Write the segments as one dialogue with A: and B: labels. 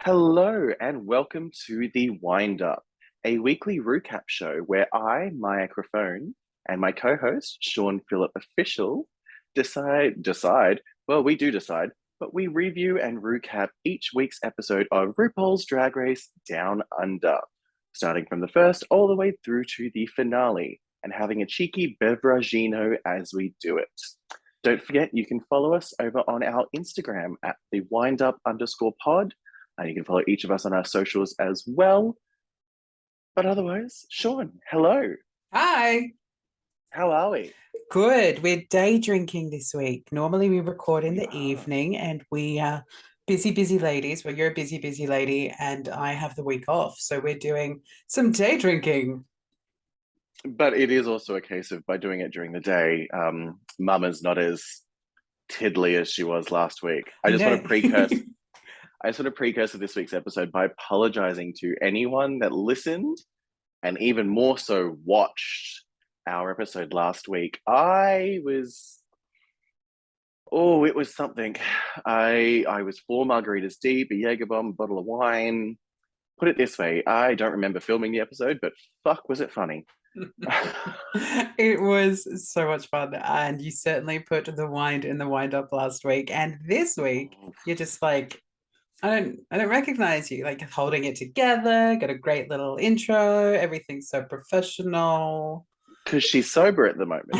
A: Hello and welcome to the Wind Up, a weekly recap show where I, my microphone, and my co-host, Sean Phillip Official, decide, well, we do decide, but we review and recap each week's episode of RuPaul's Drag Race Down Under, starting from the first all the way through to the finale, and having a cheeky beveragino as we do it. Don't forget, you can follow us over on our Instagram at the windup_pod. And you can follow each of us on our socials as well. But otherwise, Sean, hello.
B: Hi.
A: How are we?
B: Good. We're day drinking this week. Normally we record in the evening and we are busy ladies. Well, you're a busy lady and I have the week off. So we're doing some day drinking.
A: But it is also a case of by doing it during the day, Mama's not as tiddly as she was last week. I just want to precursor. I sort of precursor this week's episode by apologizing to anyone that listened and even more so watched our episode last week. It was something. I was 4 margaritas deep, a Jaeger bomb, a bottle of wine. Put it this way, I don't remember filming the episode, but fuck, was it funny.
B: It was so much fun, and you certainly put the wine in the wind up last week. And this week, you're just like, I don't recognize you, like holding it together, got a great little intro, everything's so professional.
A: Because she's sober at the moment.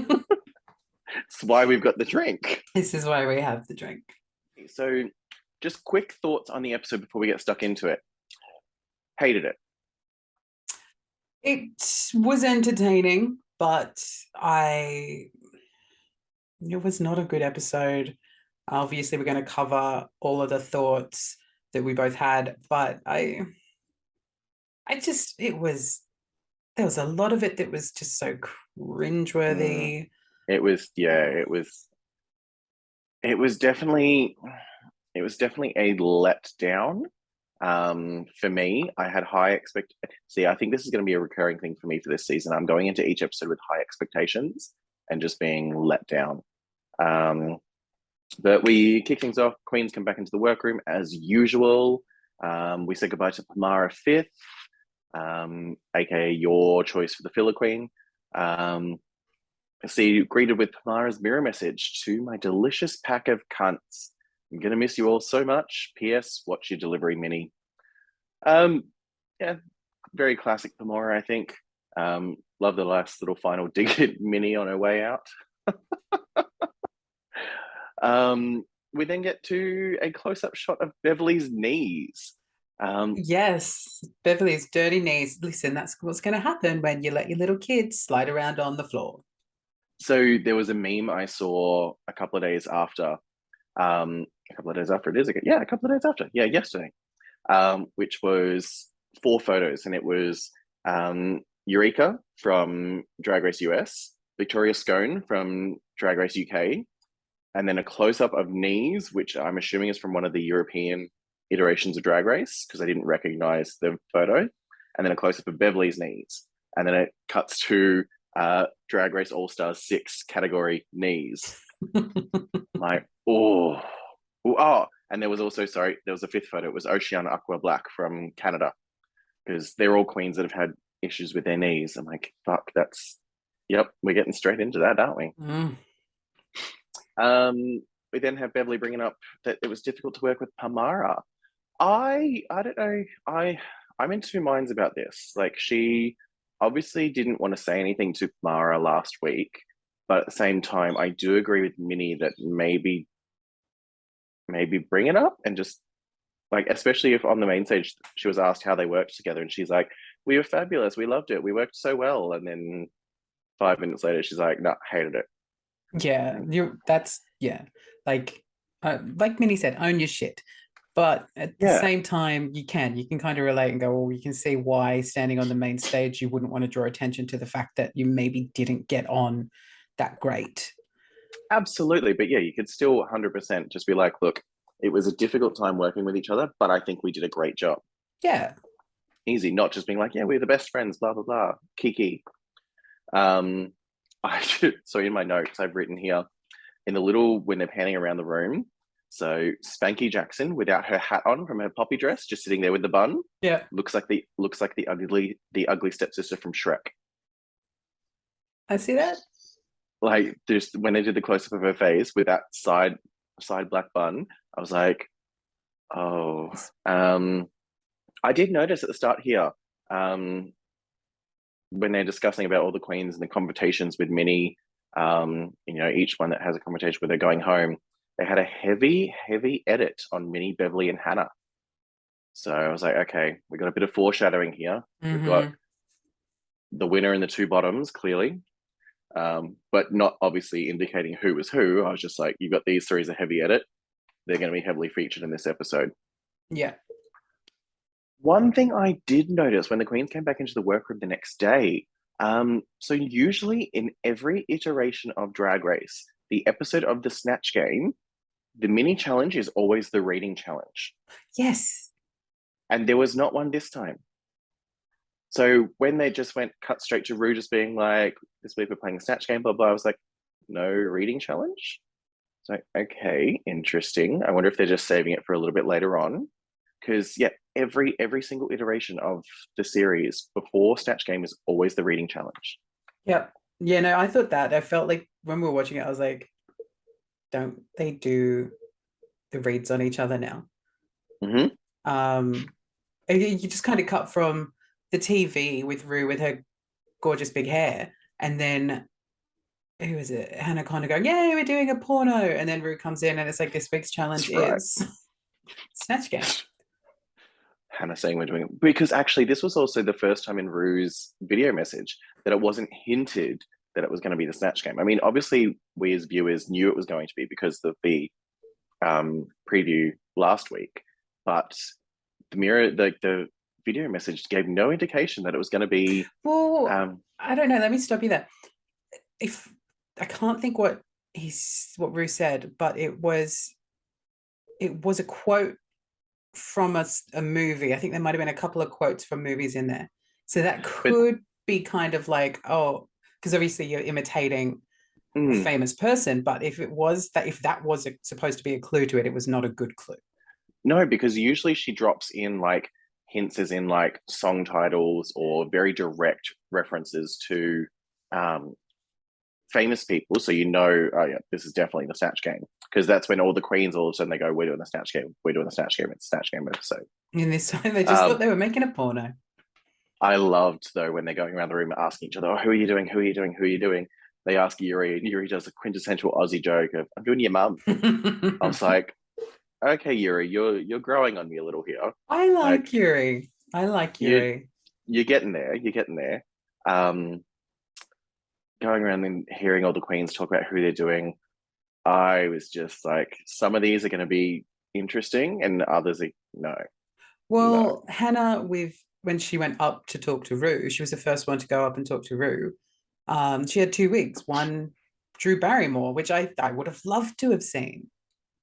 A: That's why we've got the drink.
B: This is why we have the drink.
A: So just quick thoughts on the episode before we get stuck into it. Hated it.
B: It was entertaining, but it was not a good episode. Obviously, we're going to cover all of the thoughts that we both had, but there was a lot of it that was just so cringeworthy.
A: It was definitely a letdown. For me, I had high expectations. See, I think this is going to be a recurring thing for me for this season. I'm going into each episode with high expectations and just being let down. But we kick things off. Queens come back into the workroom as usual. We say goodbye to Pamara Fifth, aka your choice for the filler queen. See, greeted with Pamara's mirror message to my delicious pack of cunts. I'm gonna miss you all so much. P.S. Watch your delivery, Minnie. Yeah, very classic Pamara, I think. Love the last little final dig at Minnie on her way out. We then get to a close-up shot of Beverly's knees.
B: Yes, Beverly's dirty knees. Listen, that's what's going to happen when you let your little kids slide around on the floor.
A: So there was a meme I saw a couple of days after. A couple of days after it is again. Yeah, a couple of days after. Yeah, yesterday. Which was 4 photos, and it was Eureka from Drag Race US, Victoria Scone from Drag Race UK, and then a close-up of knees, which I'm assuming is from one of the European iterations of Drag Race, because I didn't recognize the photo, and then a close-up of Beverly's knees. And then it cuts to Drag Race All-Stars 6 category knees. Like, oh. And there was also, there was a 5th photo. It was Oceana Aqua Black from Canada, because they're all queens that have had issues with their knees. I'm like, fuck, we're getting straight into that, aren't we? We then have Beverly bringing up that it was difficult to work with Pamara. I don't know. I'm in 2 minds about this. Like, she obviously didn't want to say anything to Pamara last week, but at the same time, I do agree with Minnie that maybe bring it up and just, like, especially if on the main stage she was asked how they worked together, and she's like, we were fabulous, we loved it, we worked so well, and then 5 minutes later she's like, no, hated it.
B: Yeah, like Minnie said, own your shit. But at the
A: Yeah,
B: same time, you can kind of relate and go, well, you can see why standing on the main stage, you wouldn't want to draw attention to the fact that you maybe didn't get on that great.
A: absolutely. But yeah, you could still 100% just be like, look, it was a difficult time working with each other, but I think we did a great job.
B: Yeah.
A: Easy, not just being like, yeah, we're the best friends, blah, blah, blah, kiki. Um, I should, so in my notes, I've written here in the little, when they're panning around the room, so Spanky Jackson without her hat on from her poppy dress, just sitting there with the bun,
B: Yeah.
A: looks like the ugly stepsister from Shrek.
B: I see that.
A: Like just when they did the close up of her face with that side black bun, I was like, oh. I did notice at the start here, um, when they're discussing about all the queens and the conversations with Minnie, each one that has a conversation where they're going home, they had a heavy, heavy edit on Minnie, Beverly, and Hannah. So I was like, okay, we got a bit of foreshadowing here. We've got
B: Mm-hmm.
A: the winner and the two bottoms, clearly, but not obviously indicating who was who. I was just like, you've got these three as a heavy edit. They're going to be heavily featured in this episode.
B: Yeah.
A: One thing I did notice when the queens came back into the workroom the next day, so usually in every iteration of Drag Race, the episode of the Snatch Game, the mini challenge is always the reading challenge.
B: Yes.
A: And there was not one this time. So when they just went cut straight to Rue just being like, this week we're playing a Snatch Game, blah, blah, I was like, no reading challenge? So, okay, interesting. I wonder if they're just saving it for a little bit later on. Because yeah, every single iteration of the series before Snatch Game is always the reading challenge.
B: Yep. Yeah, no, I thought that. I felt like when we were watching it, I was like, don't they do the reads on each other now?
A: Mm-hmm.
B: Um, you just kind of cut from the TV with Rue with her gorgeous big hair, and then who is it? Hannah kind of going, "Yay, we're doing a porno," and then Rue comes in, and it's like this week's challenge
A: That's right.
B: is Snatch Game.
A: Hannah saying we're doing it. Because actually, this was also the first time in Rue's video message that it wasn't hinted that it was going to be the Snatch Game. I mean, obviously, we as viewers knew it was going to be because of the preview last week, but the video message gave no indication that it was going to be.
B: Well,
A: Um,
B: I don't know. Let me stop you there. If I can't think what what Rue said, but it was a quote from a movie. I think there might have been a couple of quotes from movies in there. So that
A: but
B: could be kind of like, oh, because obviously you're imitating a
A: mm,
B: famous person, but if that was supposed to be a clue to it, it was not a good clue.
A: no, because usually she drops in like hints as in like song titles or very direct references to um, famous people, so oh yeah, this is definitely the Snatch Game. Because that's when all the queens all of a sudden they go, we're doing the Snatch Game, we're doing the Snatch Game, it's Snatch Game episode.
B: And this time they just thought
A: Um,
B: they were making a porno.
A: I loved though when they're going around the room asking each other, oh, who are you doing? Who are you doing? Who are you doing? They ask Yuri, and Yuri does a quintessential Aussie joke of, I'm doing your mum. I was like, okay, Yuri, you're growing on me a little here.
B: I like
A: Like
B: Yuri. I like
A: you
B: Yuri.
A: you're getting there. You're getting there. Um, Going around and hearing all the queens talk about who they're doing, I was just like, some of these are going to be interesting, and others are no, no.
B: Well, Hannah, with when she went up to talk to Rue, she was the first one to go up and talk to Rue. She had 2 weeks. One, Drew Barrymore, which I would have loved to have seen.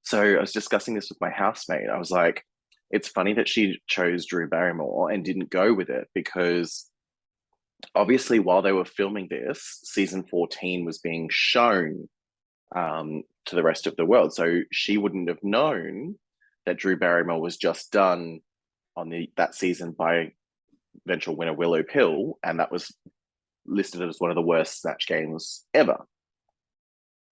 A: So I was discussing this with my housemate. I was like, it's funny that she chose Drew Barrymore and didn't go with it because obviously, while they were filming this, season 14 was being shown to the rest of the world. So she wouldn't have known that Drew Barrymore was just done on that season by eventual winner Willow Pill, and that was listed as one of the worst Snatch Games ever.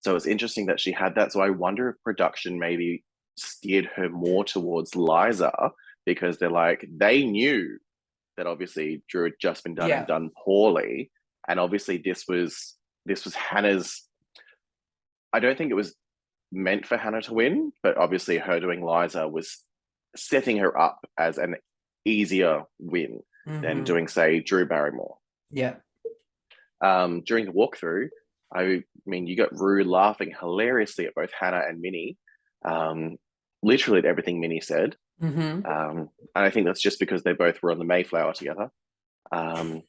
A: So it's interesting that she had that. So I wonder if production maybe steered her more towards Liza because they knew that obviously Drew had just been done and
B: Yeah.
A: done poorly, and obviously this was Hannah's. I don't think it was meant for Hannah to win, but obviously her doing Liza was setting her up as an easier win than
B: Mm-hmm.
A: doing, say, Drew Barrymore.
B: Yeah.
A: During the walkthrough, I mean, you got Rue laughing hilariously at both Hannah and Minnie, um, literally at everything Minnie said.
B: Mm-hmm.
A: And I think that's just because they both were on the Mayflower together. Um,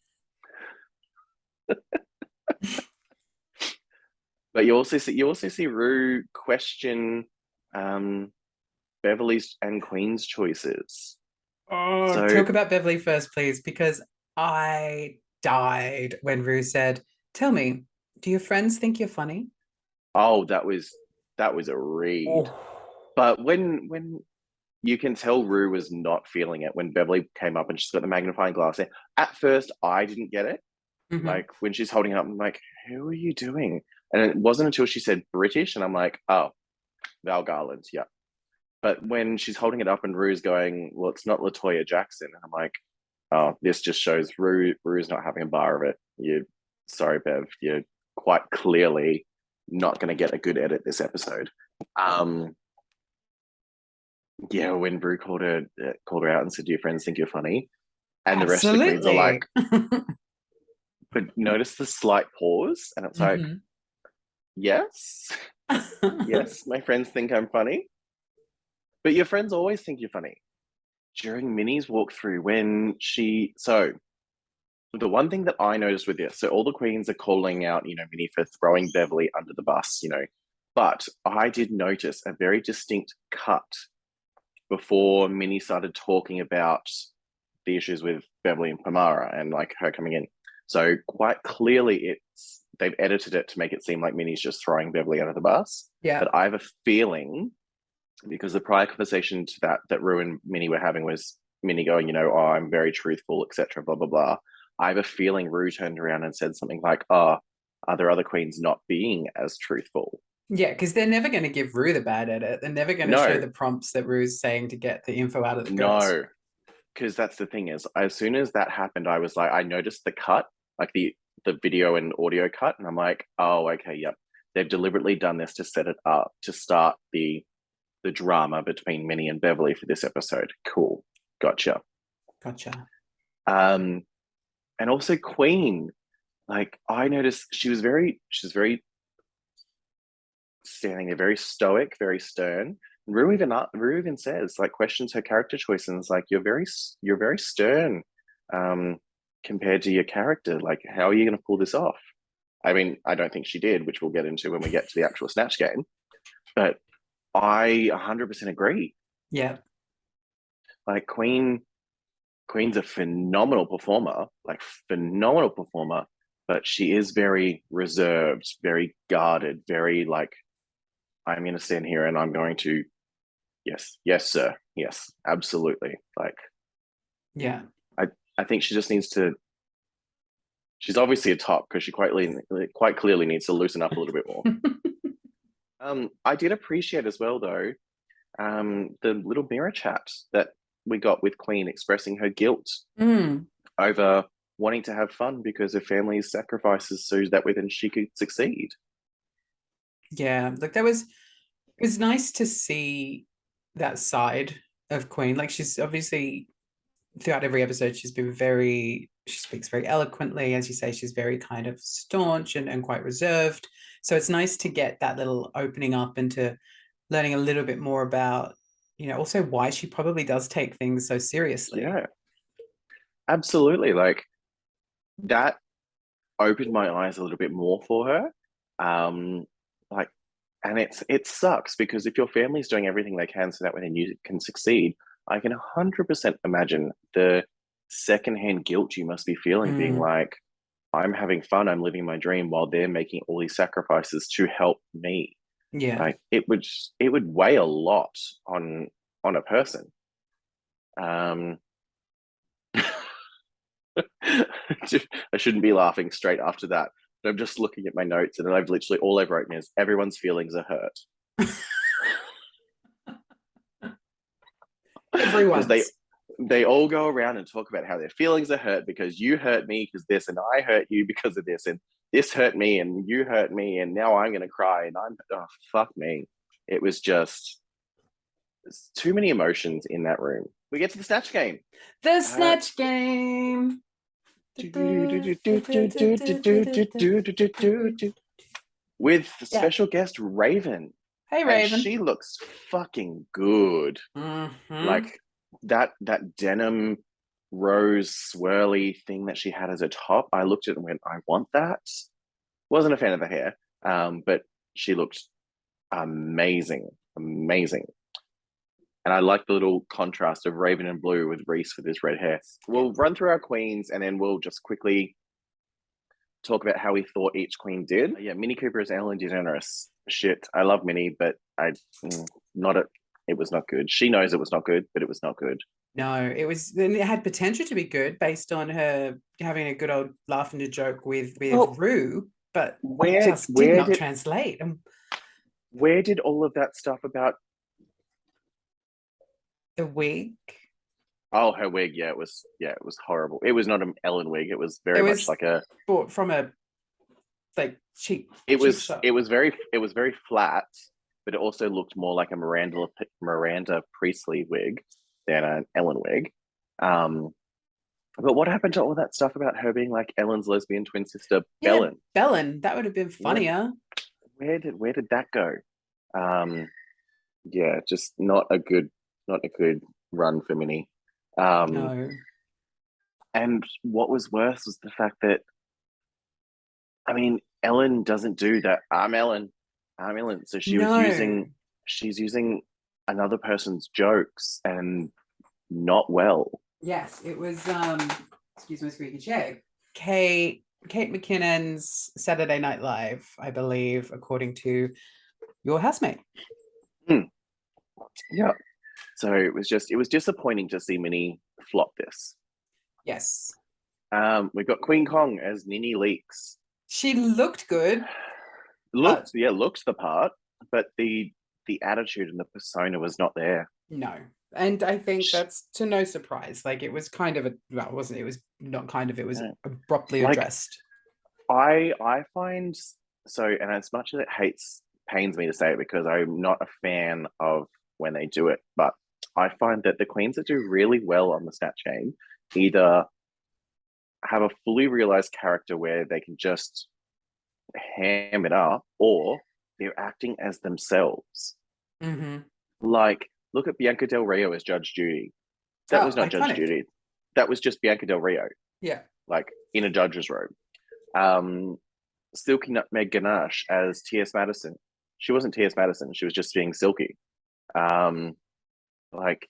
A: but you also see Rue question um, Beverly's and Queen's choices.
B: Oh,
A: So,
B: talk about Beverly first, please, because I died when Rue said, "Tell me, do your friends think you're funny?"
A: oh, that was a read.
B: Oh.
A: But when you can tell Rue was not feeling it when Beverly came up and she's got the magnifying glass there. At first, I didn't get it.
B: Mm-hmm.
A: Like when she's holding it up, I'm like, who are you doing? And it wasn't until she said British, and I'm like, oh, Val Garland, yeah. But when she's holding it up and Rue's going, well, it's not Latoya Jackson, and I'm like, oh, this just shows Rue's not having a bar of it. Sorry, Bev, you're quite clearly not going to get a good edit this episode. Um, yeah, when Rue called her out and said, "Do your friends think you're funny?" And the rest of the queens are like,
B: Absolutely.
A: but notice the slight pause, and it's like,
B: Mm-hmm.
A: yes, yes, my friends think I'm funny, but your friends always think you're funny. During Minnie's walkthrough, the one thing that I noticed with this, so all the queens are calling out, Minnie for throwing Beverly under the bus, but I did notice a very distinct cut before Minnie started talking about the issues with Beverly and Pamara and like her coming in. So quite clearly they've edited it to make it seem like Minnie's just throwing Beverly under the bus.
B: Yeah.
A: But I have a feeling, because the prior conversation to that Rue and Minnie were having was Minnie going, oh, I'm very truthful, etc., blah blah blah. I have a feeling Rue turned around and said something like, "Oh, are there other queens not being as truthful?"
B: Yeah, because they're never going to give Rue the bad edit. They're never going to show
A: No,
B: the prompts that Rue's saying to get the info out of the girls.
A: no, because that's the thing is, as soon as that happened, I was like, I noticed the cut, like the video and audio cut, and I'm like, oh, okay, yep, they've deliberately done this to set it up to start the drama between Minnie and Beverly for this episode. Cool, gotcha.
B: Gotcha.
A: Um, and also Queen, like I noticed she's very standing there, very stoic, very stern. Rue even says, like, questions her character choice and is like, you're very stern, um, compared to your character. Like, how are you going to pull this off? I mean, I don't think she did, which we'll get into when we get to the actual Snatch Game. But I 100% agree.
B: Yeah.
A: Like, Queen's a phenomenal performer, but she is very reserved, very guarded, very like, I'm going to stand here and I'm going to, yes, yes, sir, yes, absolutely. Like,
B: Yeah.
A: I think she just needs to. She's obviously a top because she quite clearly needs to loosen up a little bit more. I did appreciate as well though, the little mirror chat that we got with Queen expressing her guilt
B: Mm.
A: over wanting to have fun because her family's sacrifices so that way then she could succeed.
B: Yeah. Like that was it was nice to see that side of Queen. Like she's obviously throughout every episode, she speaks very eloquently. As you say, she's very kind of staunch and quite reserved. So it's nice to get that little opening up into learning a little bit more about, also why she probably does take things so seriously.
A: Yeah, absolutely. Like that opened my eyes a little bit more for her. Like, and it sucks because if your family's doing everything they can so that way then you can succeed, I can 100% imagine the secondhand guilt you must be feeling, being
B: Mm,
A: like, I'm having fun, I'm living my dream while they're making all these sacrifices to help me.
B: yeah.
A: Like it would weigh a lot on a person. Um, I shouldn't be laughing straight after that. But I'm just looking at my notes, and then I've literally all I've written is everyone's feelings are hurt because they
B: Everyone's.
A: they all go around and talk about how their feelings are hurt because you hurt me because this, and I hurt you because of this, and this hurt me and you hurt me, and now I'm gonna cry and I'm fuck me. It was just too many emotions in that room. We get to the snatch game.
B: The
A: Uh,
B: Snatch Game.
A: with
B: Yeah.
A: special guest Raven.
B: Hey,
A: and
B: Raven.
A: she looks fucking good.
B: Mm-hmm.
A: Like that denim rose swirly thing that she had as a top. I looked at it and went, I want that. Wasn't a fan of the hair, but she looked amazing, amazing. And I like the little contrast of Raven and Blue with Reese with his red hair.
B: Yeah.
A: We'll run through our queens and then we'll just quickly talk about how we thought each queen did. Yeah, Minnie Cooper is Ellen DeGeneres. Shit, I love Minnie, but not a. It was not good. She knows it was not good, but it was not good.
B: No, it was, then it had potential to be good based on her having a good old laugh and a joke with
A: Well,
B: Rue, but it
A: where
B: just did
A: where
B: not
A: did
B: translate. And
A: where did all of that stuff about?
B: the wig,
A: Oh, her wig. It was horrible. It was not an Ellen wig. It was
B: it
A: very much
B: was
A: like a.
B: bought from a like
A: It
B: cheap
A: was
B: shop.
A: it was very flat, but it also looked more like a Miranda Priestley wig than an Ellen wig. Um, but what happened to all that stuff about her being like Ellen's lesbian twin sister,
B: Yeah,
A: Bellen?
B: Belen, that would have been
A: Yeah,
B: funnier.
A: where did that go? Um, yeah, just not a good run for Minnie. Um,
B: No.
A: and what was worse was the fact that I mean, Ellen doesn't do that. I'm Ellen. So
B: No.
A: she's using another person's jokes and not well.
B: Yes, it was excuse my squeaky chair. Kate McKinnon's Saturday Night Live, I believe, according to your housemate.
A: Hmm. Yeah. So it was disappointing to see Minnie flop this.
B: Yes.
A: We got Queen Kong as Nini Leaks.
B: She looked good, but
A: Looked the part, but the attitude and the persona was not there.
B: no. And I think that's to no surprise. Like it was kind of a well, it wasn't it was not kind of it was
A: Yeah.
B: abruptly
A: Like
B: addressed.
A: I find so, and as much as it pains me to say it because I'm not a fan of when they do it, but I find that the queens that do really well on the Snatch Game either have a fully realized character where they can just ham it up, or they're acting as themselves.
B: Mm-hmm.
A: Like, look at Bianca Del Rio as Judge Judy. That
B: Oh,
A: was not Judge
B: iconic.
A: Judy. That was just Bianca Del Rio,
B: Yeah.
A: like in a judge's robe. Um, Silky Nutmeg Ganache as T.S. Madison. She wasn't T.S. Madison. She was just being Silky. Um, like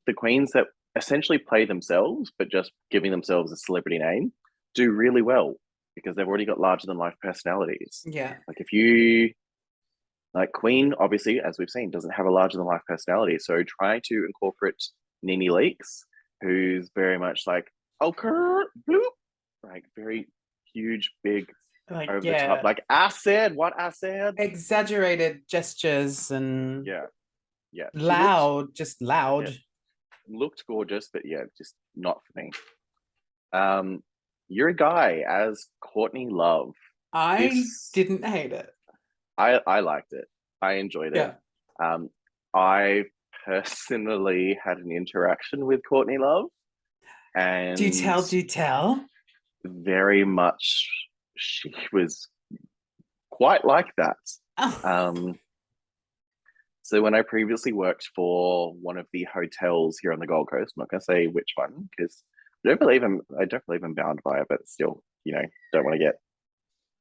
A: the queens that essentially play themselves, but just giving themselves a celebrity name, do really well because they've already got larger than life personalities.
B: Yeah.
A: Like if you like Queen, obviously, as we've seen, doesn't have a larger than life personality. So try to incorporate Nini Leaks, who's very much like, oh, bloop, like very huge, big,
B: Like,
A: over the top.
B: yeah.
A: Like I said, what I said.
B: Exaggerated gestures and
A: Yeah, yeah. She
B: loud, just
A: yeah,
B: loud.
A: looked gorgeous, but yeah, just not for me. Um, you're a guy as Courtney Love.
B: I
A: This
B: didn't hate it.
A: I liked it. I enjoyed it.
B: Yeah.
A: Um, I personally had an interaction with Courtney Love,
B: Do
A: and
B: tell, do tell.
A: very much she was quite like that.
B: Oh,
A: Um, so when I previously worked for one of the hotels here on the Gold Coast, I'm not going to say which one because I don't believe I'm bound by it, but still, don't want to get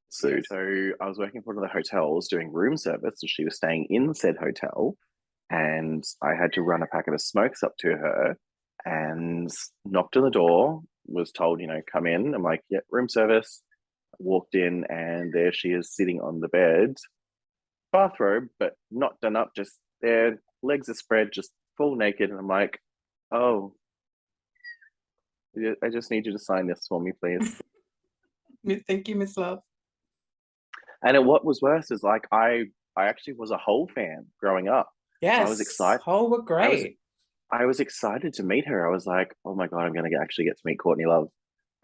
A: sued. So I was working for one of the hotels doing room service, and she was staying in said hotel, and I had to run a packet of smokes up to her, and knocked on the door. Was told, come in. I'm like, yeah, room service. Walked in, and there she is sitting on the bed, bathrobe, but not done up, just there, legs are spread, just full naked. And I'm like, oh, I just need you to sign this for me, please.
B: thank you, Miss Love.
A: What was worse is like I actually was a whole fan growing up. So I was
B: Yes,
A: excited.
B: whole were
A: I was
B: great.
A: I was excited to meet her. I was like, oh my god, I'm gonna actually get to meet Courtney Love.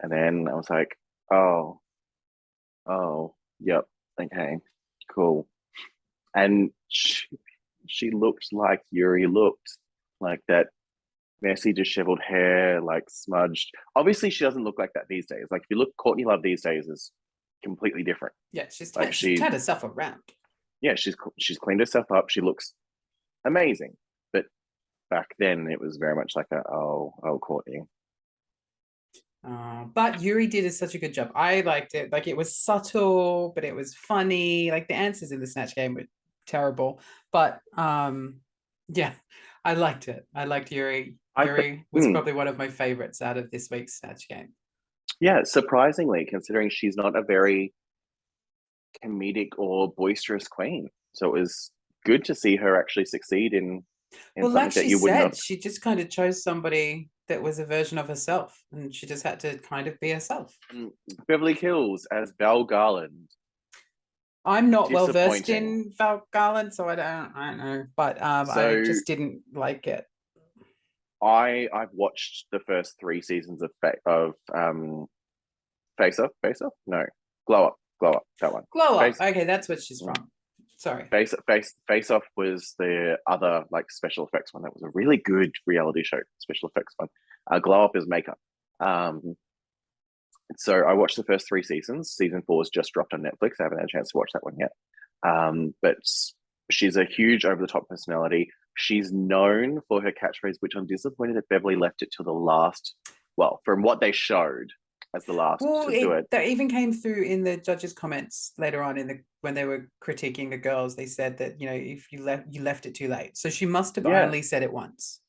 A: And then I was like, oh, oh, yep, okay, cool. And she looked like Yuri looked, like that messy, disheveled hair, like smudged. Obviously, she doesn't look like that these days. Like if you look, Courtney Love these days is completely different.
B: Yeah, she's
A: Like
B: she's turned herself around.
A: yeah, she's cleaned herself up. She looks amazing. But back then, it was very much like oh, Courtney.
B: But Yuri did such a good job. I liked it. Like it was subtle, but it was funny. Like the answers in the Snatch Game were terrible, but yeah, I liked it. I liked Yuri.
A: I th-
B: Yuri was probably one of my favorites out of this week's Snatch Game.
A: yeah, surprisingly, considering she's not a very comedic or boisterous queen, so it was good to see her actually succeed in
B: Well, like
A: something that
B: she
A: you wouldn't have.
B: said, she just kind of chose somebody that was a version of herself, and she just had to kind of be herself.
A: Beverly Hills as Belle Garland.
B: I'm not well versed
A: Disappointing.
B: in Val Garland, so I don't know, but I
A: So
B: just didn't like it.
A: I've watched the first 3 seasons of Face Off, no, Glow Up, that one.
B: Glow Up.
A: Face
B: Okay, that's what she's from. Sorry.
A: Face Off was the other like special effects one. That was a really good reality show special effects one. Glow Up is makeup. Um, so I watched the first 3 seasons. Season 4 has just dropped on Netflix. I haven't had a chance to watch that one yet. But she's a huge over the top personality. She's known for her catchphrase, which I'm disappointed that Beverly left it till the last. Well, from what they showed as the last
B: Well,
A: to do it.
B: that even came through in the judges' comments later on when they were critiquing the girls. They said that if you left it too late, so she must have
A: Yeah.
B: only said it once.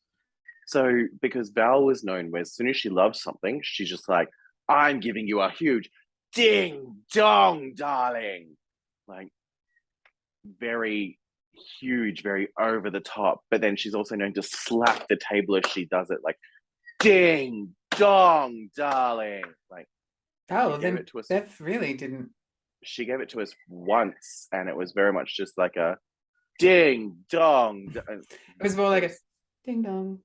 A: So because Val was known where as soon as she loves something, she's just like, I'm giving you a huge ding dong, darling. Like very huge, very over the top. But then she's also known to slap the table as she does it, like ding dong, darling. Like
B: Oh, then Beth really didn't.
A: She gave it to us once, and it was very much just like a ding dong.
B: It was more like a ding dong.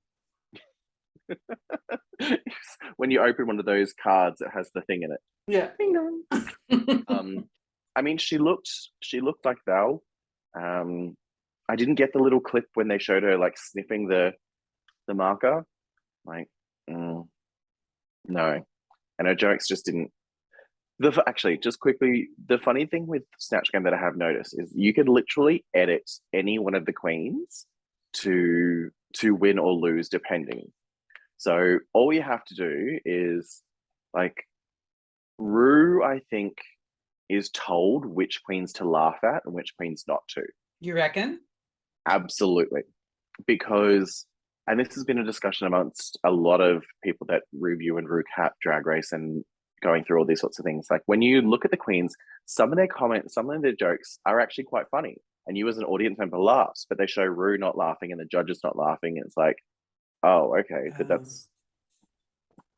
A: When you open one of those cards, it has the thing in it.
B: Yeah.
A: Ding dong. I mean, she looked like Val. I didn't get the little clip when they showed her like sniffing the marker. Like, no. And her jokes just didn't. Actually, just quickly, the funny thing with Snatch Game that I have noticed is you can literally edit any one of the queens to win or lose depending. So all you have to do is like Rue, I think, is told which queens to laugh at and which queens not to.
B: You reckon?
A: Absolutely. Because, and this has been a discussion amongst a lot of people that review and recap Drag Race and going through all these sorts of things. Like when you look at the queens, some of their comments, some of their jokes are actually quite funny. And you as an audience member laughs, but they show Rue not laughing and the judges not laughing. And it's like, oh, okay, but that's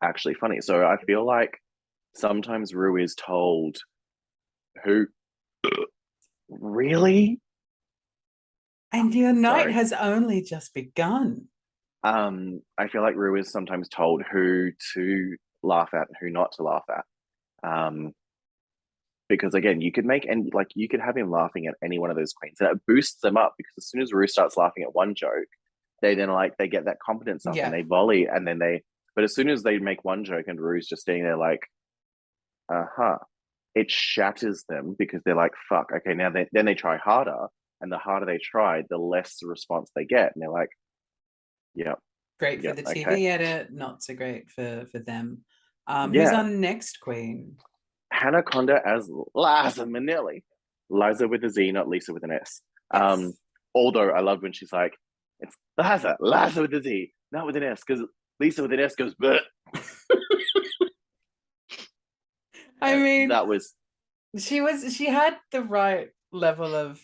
A: actually funny. So I feel like sometimes Rue is told, who really?
B: And your night has only just begun.
A: I feel like Rue is sometimes told who to laugh at and who not to laugh at. Because again, you could you could have him laughing at any one of those queens, and it boosts them up because as soon as Rue starts laughing at one joke, they then they get that confidence up and they volley, and then but as soon as they make one joke and Rue's just standing there like, it shatters them because they're like, fuck, okay, now then they try harder, and the harder they try, the less response they get, and they're like, yeah.
B: Great for the TV edit, not so great for them. Who's our next queen?
A: Hannah Conda as Liza Minnelli. Liza with a Z, not Lisa with an S. Yes. Although I love when she's like, it's Liza with a Z, not with an S, because Lisa with an S goes, but.
B: I mean,
A: that was.
B: She had the right level of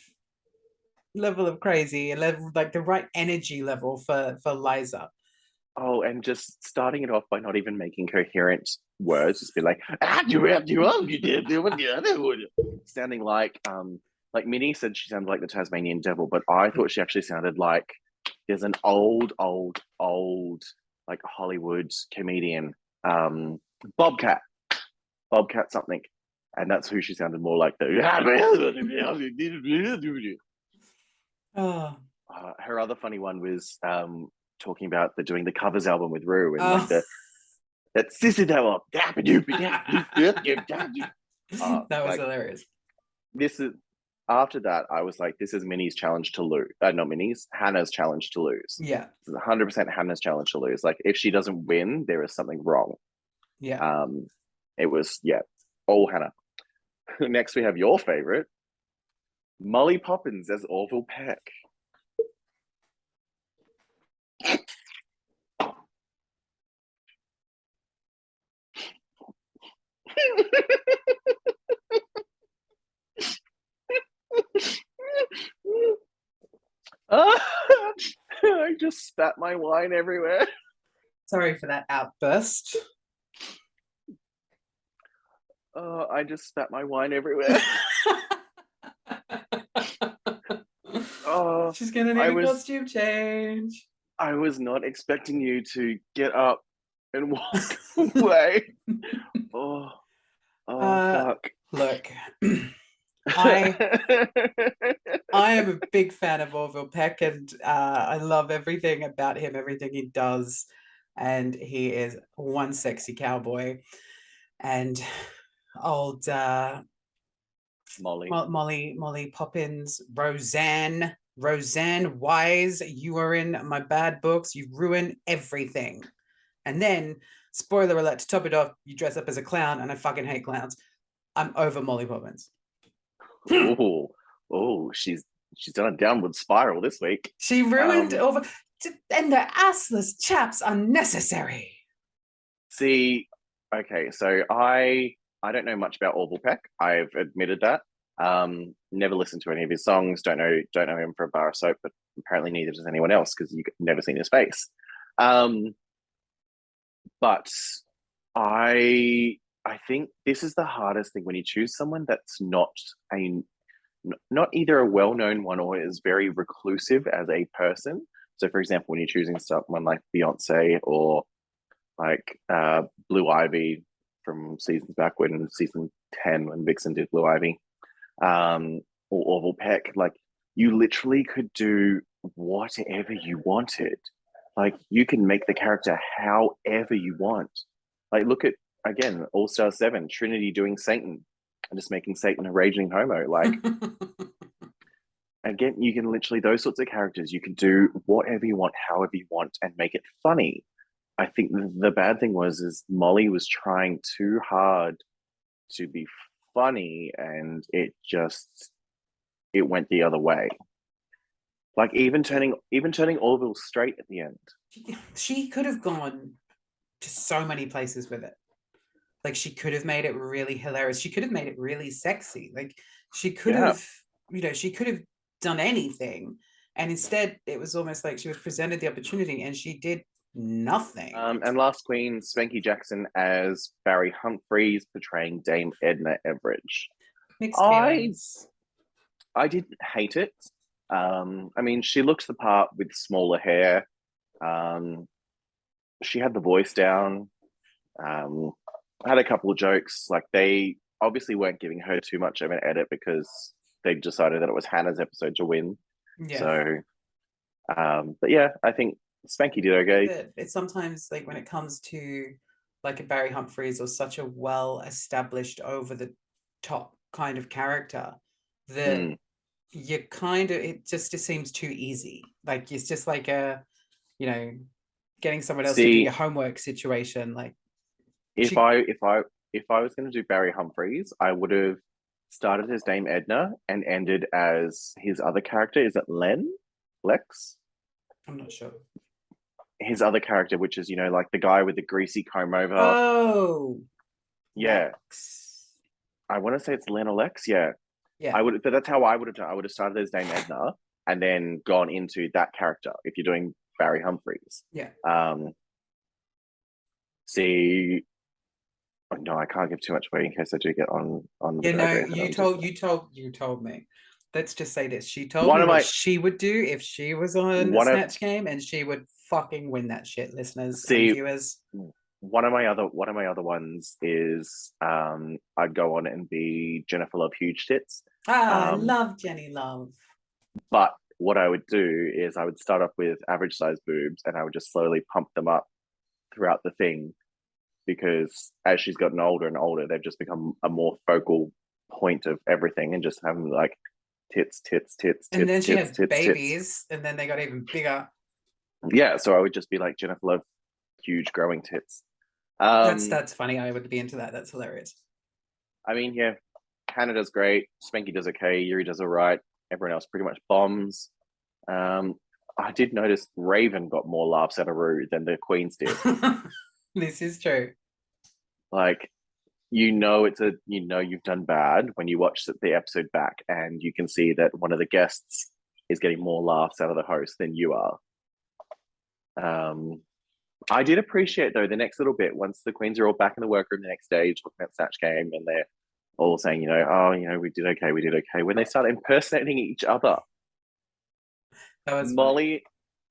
B: crazy, like the right energy level for Liza.
A: Oh, and just starting it off by not even making coherent words, just be like, sounding like Minnie said she sounded like the Tasmanian devil, but I thought she actually sounded like there's an old like Hollywood comedian, Bobcat something, and that's who she sounded more like. Her other funny one was talking about doing the covers album with Rue and like that sissy devil.
B: That was hilarious.
A: This is after that, I was like, this is Minnie's challenge to lose. Not Minnie's, Hannah's challenge to lose.
B: Yeah.
A: This is 100% Hannah's challenge to lose. Like, if she doesn't win, there is something wrong.
B: Yeah.
A: It was, yeah, all Hannah. Next, we have your favorite, Molly Poppins as Orville Peck. I just spat my wine everywhere.
B: Sorry for that outburst.
A: I just spat my wine everywhere. Oh,
B: She's gonna need a costume change.
A: I was not expecting you to get up and walk away. Oh, fuck.
B: Look, I am a big fan of Orville Peck, and I love everything about him, everything he does, and he is one sexy cowboy. And old Molly Poppins, Roseanne Wise, you are in my bad books. You ruin everything. And then, spoiler alert, to top it off, you dress up as a clown, and I fucking hate clowns. I'm over Molly Poppins.
A: Oh, she's done a downward spiral this week.
B: She ruined over, and the assless chaps are necessary.
A: See, okay, so I don't know much about Orville Peck. I've admitted that. Never listened to any of his songs. Don't know him for a bar of soap, but apparently neither does anyone else because you've never seen his face. But I think this is the hardest thing when you choose someone that's not either a well-known one or is very reclusive as a person. So, for example, when you're choosing someone like Beyonce or like Blue Ivy from seasons back when season 10 when Vixen did Blue Ivy, or Orville Peck, like you literally could do whatever you wanted. Like you can make the character however you want. Like look at again All Star 7, Trinity doing Satan and just making Satan a raging homo. Like again, you can literally those sorts of characters. You can do whatever you want, however you want, and make it funny. I think the bad thing is Molly was trying too hard to be funny, and it went the other way. Like even turning Orville straight at the end.
B: She could have gone to so many places with it. Like she could have made it really hilarious. She could have made it really sexy. Like she could have, she could have done anything. And instead, it was almost like she was presented the opportunity and she did nothing.
A: And Last Queen, Spanky Jackson as Barry Humphries portraying Dame Edna Everage.
B: Mixed feelings.
A: I didn't hate it. I mean, she looked the part with smaller hair. She had the voice down. Had a couple of jokes. Like they obviously weren't giving her too much of an edit because they decided that it was Hannah's episode to win. Yeah. So, but yeah, I think Spanky did okay.
B: It's sometimes like when it comes to like a Barry Humphries or such a well-established over-the-top kind of character that you kind of it seems too easy. Like it's just like a, getting someone else to do your homework situation. Like
A: if I was going to do Barry Humphries, I would have started as Dame Edna and ended as his other character. Is it Lex?
B: I'm not sure.
A: His other character, which is, like the guy with the greasy comb over.
B: Oh.
A: Yeah. Lex. I want to say it's Len or Lex. Yeah.
B: Yeah.
A: But that's how I would have done. I would have started as Dame Edna and then gone into that character if you're doing Barry Humphries.
B: Yeah.
A: No, I can't give too much away in case I do get on.
B: You told me. Let's just say this. She told me what she would do if she was on a Snatch Game, and she would fucking win that shit, listeners and viewers.
A: One of my other ones is I'd go on and be Jennifer Love Huge Tits.
B: I love Jenny Love.
A: But what I would do is I would start off with average size boobs and I would just slowly pump them up throughout the thing, because as she's gotten older and older, they've just become a more focal point of everything, and just having like tits, tits, tits,
B: And then
A: tits,
B: she
A: tits,
B: had
A: tits, tits.
B: babies, and then they got even bigger.
A: Yeah, so I would just be like Jennifer Love, huge growing tits.
B: That's funny. I would be into that. That's hilarious.
A: I mean, yeah, Hannah does great. Spanky does okay. Yuri does all right. Everyone else pretty much bombs. Um, I did notice Raven got more laughs out of Rue than the Queens did.
B: This is true.
A: Like, you've done bad when you watch the episode back and you can see that one of the guests is getting more laughs out of the host than you are. I did appreciate though the next little bit once the queens are all back in the workroom the next day talking about Snatch Game and they're all saying, oh, we did okay, we did okay. When they start impersonating each other,
B: That was funny.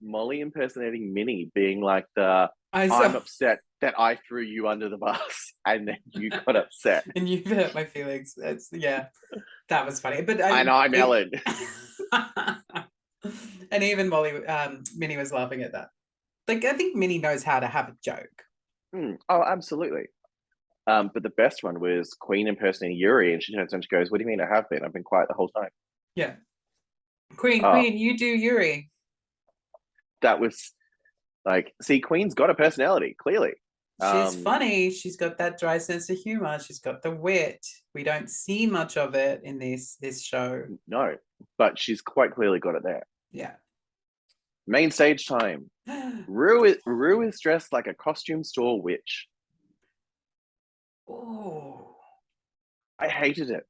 A: Molly impersonating Minnie, being like the
B: I
A: I'm
B: saw,
A: upset that I threw you under the bus and then you got upset.
B: and you hurt my feelings. That's yeah, that was funny. But
A: And I'm Ellen.
B: and even Molly, Minnie was laughing at that. Like I think Minnie knows how to have a joke.
A: Oh, absolutely. But the best one was Queen impersonating Yuri, and she turns and she goes, "What do you mean I have been? I've been quiet the whole time."
B: Yeah, Queen,
A: Oh,
B: Queen, you do Yuri.
A: that was like, see, Queen's got a personality, clearly.
B: She's funny. She's got that dry sense of humor. She's got the wit. We don't see much of it in this show.
A: No, but she's quite clearly got it there.
B: Yeah.
A: Main stage time. Rue is dressed like a costume store witch.
B: Oh,
A: I hated it.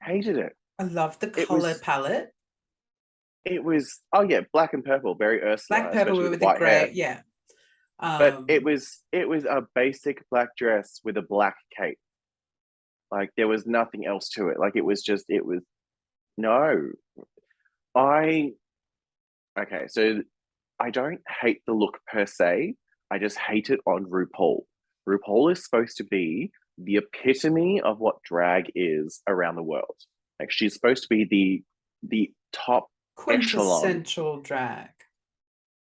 A: Hated it.
B: I love the
A: It
B: color
A: was.
B: palette.
A: It was. Oh yeah, black and purple, very
B: Black
A: Ursula,
B: purple
A: especially with
B: with
A: the
B: the
A: white hair.
B: gray. Yeah.
A: But it was a basic black dress with a black cape. Like there was nothing else to it. Like it was no. I okay, so I don't hate the look per se. I just hate it on RuPaul. RuPaul is supposed to be the epitome of what drag is around the world. Like she's supposed to be the top echelon.
B: quintessential drag.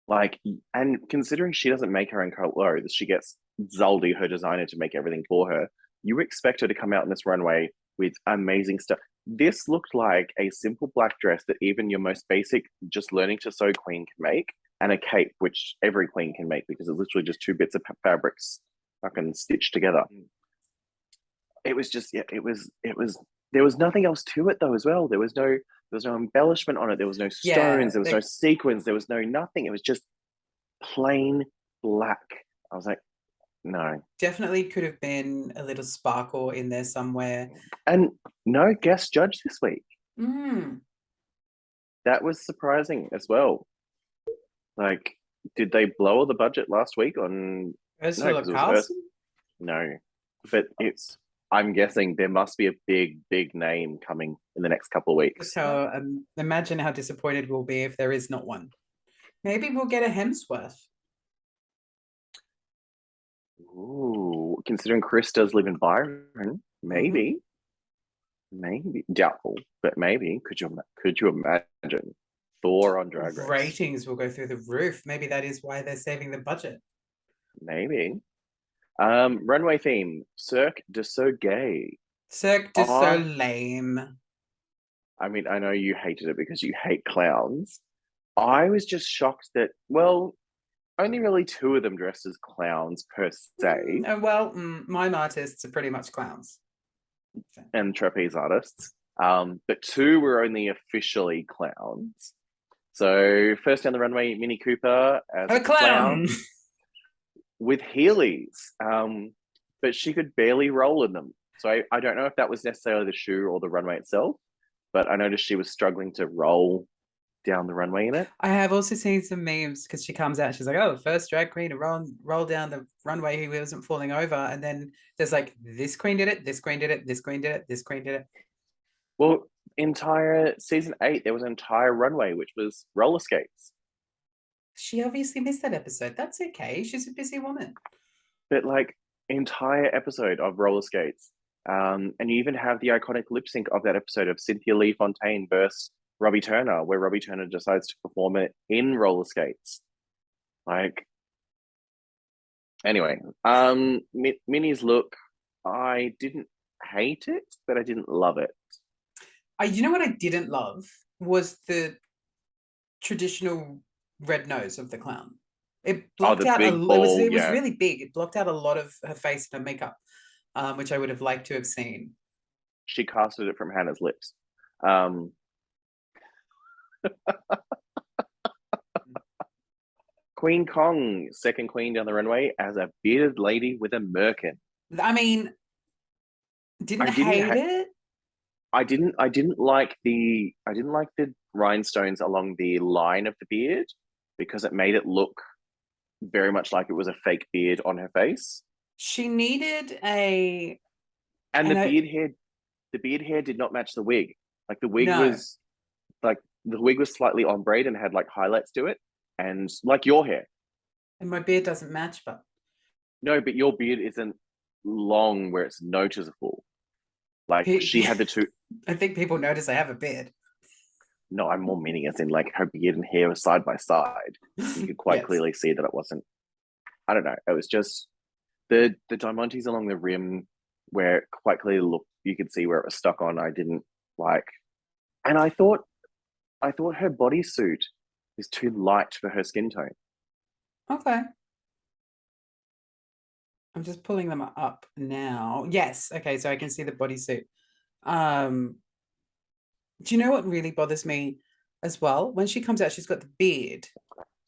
A: Like, and considering she doesn't make her own clothes, she gets Zaldi, her designer, to make everything for her. You expect her to come out in this runway with amazing stuff. This looked like a simple black dress that even your most basic, just learning to sew queen can make, and a cape, which every queen can make because it's literally just two bits of fabrics fucking stitched together. It was just, yeah, it was, there was nothing else to it though, as well. There was no embellishment on it. There was no stones.
B: Yeah,
A: There was no sequins. There was no nothing. It was just plain black. I was like, no.
B: definitely could have been a little sparkle in there somewhere.
A: And no guest judge this week.
B: Mm.
A: That was surprising as well. Like, did they blow all the budget last week on? No,
B: Ursula
A: because it was
B: Carlson?
A: No, but I'm guessing there must be a big, big name coming in the next couple of weeks.
B: Just how imagine how disappointed we'll be if there is not one. Maybe we'll get a Hemsworth.
A: Ooh, considering Chris does live in Byron, maybe, maybe doubtful, but maybe. Could you imagine Thor on Drag Race?
B: Ratings will go through the roof. Maybe that is why they're saving the budget.
A: Maybe. Runway theme, Cirque du Soleil.
B: Cirque du Soleil.
A: I mean, I know you hated it because you hate clowns. I was just shocked that, well, only really two of them dressed as clowns per se.
B: Mime artists are pretty much clowns.
A: And trapeze artists. But two were only officially clowns. So first down the runway, Minnie Cooper as
B: a clown
A: with Heelys. But she could barely roll in them. So I don't know if that was necessarily the shoe or the runway itself, but I noticed she was struggling to roll down the runway in it.
B: I have also seen some memes because she comes out, she's like, oh, first drag queen to roll down the runway who wasn't falling over. And then there's like, this queen did it, this queen did it, this queen did it, this queen did it.
A: Well, entire season 8, there was an entire runway which was roller skates.
B: She obviously missed that episode. That's okay. She's a busy woman.
A: But like, entire episode of roller skates. And you even have the iconic lip sync of that episode of Cynthia Lee Fontaine versus Robbie Turner, where Robbie Turner decides to perform it in roller skates. Like, anyway, Minnie's look, I didn't hate it, but I didn't love it.
B: You know what I didn't love was the traditional red nose of the clown. It
A: Oh,
B: blocked
A: the
B: out a.
A: big
B: It was
A: ball,
B: it was
A: yeah.
B: really big. It blocked out a lot of her face and her makeup, which I would have liked to have seen.
A: She casted it from Hannah's lips. Um, Queen Kong, second queen down the runway, as a bearded lady with a merkin.
B: I mean, didn't
A: I didn't
B: hate
A: ha-
B: it.
A: I didn't like the rhinestones along the line of the beard because it made it look very much like it was a fake beard on her face.
B: She needed a,
A: And
B: and I
A: the beard hair did not match the wig. Like
B: no,
A: the wig was slightly ombre and had like highlights to it, and like your hair.
B: and my beard doesn't match, but
A: No, but your beard isn't long where it's noticeable. Like she had the two.
B: I think people notice I have a beard.
A: No, I'm more meaning as in like her beard and hair were side by side. You could quite
B: Yes.
A: clearly see that it wasn't. I don't know. It was just the diamantes along the rim where it quite clearly looked. You could see where it was stuck on. I didn't like, and I thought her bodysuit is too light for her skin tone.
B: Okay. I'm just pulling them up now. Yes. Okay. So I can see the bodysuit. Um, do you know what really bothers me as well? When she comes out, she's got the beard.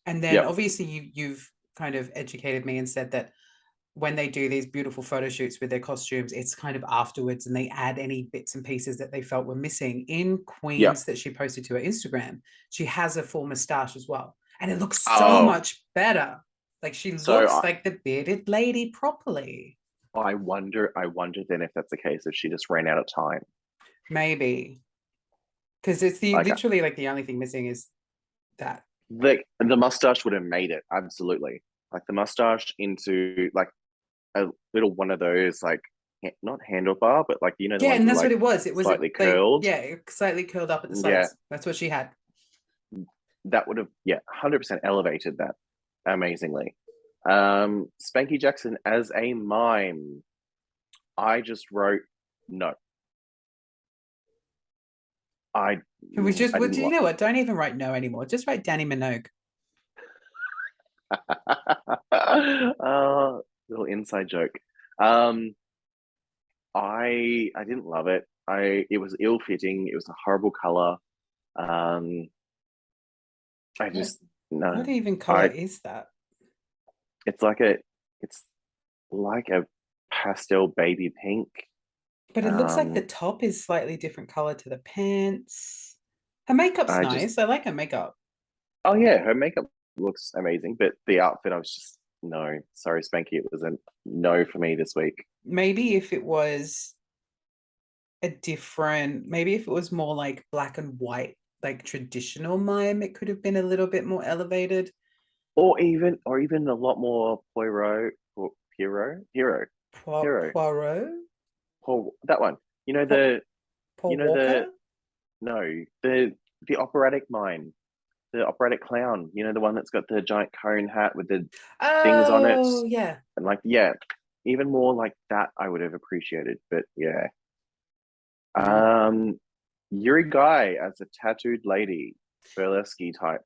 B: And then
A: Yep.
B: obviously you've kind of educated me and said that when they do these beautiful photo shoots with their costumes, it's kind of afterwards and they add any bits and pieces that they felt were missing. In
A: Yep.
B: Queens that she posted to her Instagram, she has a full moustache as well. And it looks so
A: Oh,
B: much better. Like she
A: so
B: looks like the bearded lady properly.
A: I wonder then if that's the case, if she just ran out of time.
B: Maybe. Because it's the
A: Like
B: literally like the only thing missing is that.
A: the mustache would have made it, absolutely. Like the mustache into like a little one of those like not handlebar, but like the
B: Yeah,
A: ones
B: and
A: that are
B: that's what
A: like
B: it was. It was
A: slightly
B: like,
A: curled.
B: yeah, slightly curled up at the
A: Yeah,
B: sides. That's what she had.
A: that would have 100% elevated that amazingly. Spanky Jackson as a mime. I just wrote no. I
B: Can we just,
A: I
B: well,
A: didn't
B: do you
A: like.
B: know what? Don't even write no anymore. Just write Danny Minogue.
A: Little inside joke. Um, I didn't love it. It was ill fitting. It was a horrible color. Um, I
B: What,
A: just no.
B: what even color
A: I
B: is that?
A: it's it's like a pastel baby pink.
B: But it looks like the
A: Um,
B: top is slightly different color to the pants. Her makeup's
A: I just
B: nice. I like her makeup.
A: oh yeah, her makeup looks amazing, but the outfit I was just no. Sorry, Spanky, it was a no for me this week.
B: Maybe if it was maybe if it was more like black and white, like traditional mime, it could have been a little bit more elevated.
A: Or even a lot more Poirot or hero
B: Poirot?
A: Paul that one. You know
B: Paul,
A: the you
B: Paul
A: know the
B: Walker?
A: no the operatic mime, the operatic clown. You know the one that's got the giant cone hat with the things on it,
B: Oh, yeah.
A: and like even more like that I would have appreciated. But yeah,
B: Mm.
A: Yuri Guy as a tattooed lady, burlesque type.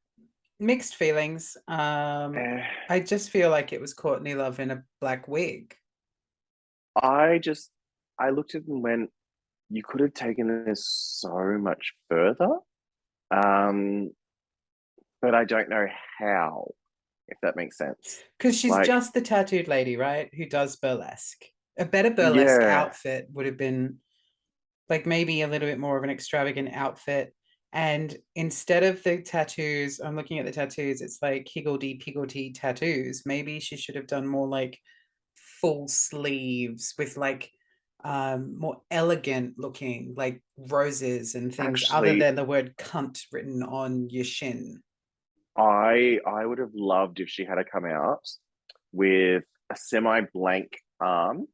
B: Mixed feelings.
A: Eh,
B: I just feel like it was Courtney Love in a black wig.
A: I just I looked at it and went, you could have taken this so much further. Um, but I don't know how, if that makes sense.
B: Because she's
A: Like,
B: just the tattooed lady, right? Who does burlesque. A better burlesque
A: yeah,
B: outfit would have been like maybe a little bit more of an extravagant outfit. And instead of the tattoos, I'm looking at the tattoos, it's like higgledy piggledy tattoos. Maybe she should have done more like full sleeves with like more elegant looking, like roses and things other
A: actually,
B: than the word cunt written on your shin.
A: I would have loved if she had to come out with a semi blank arm,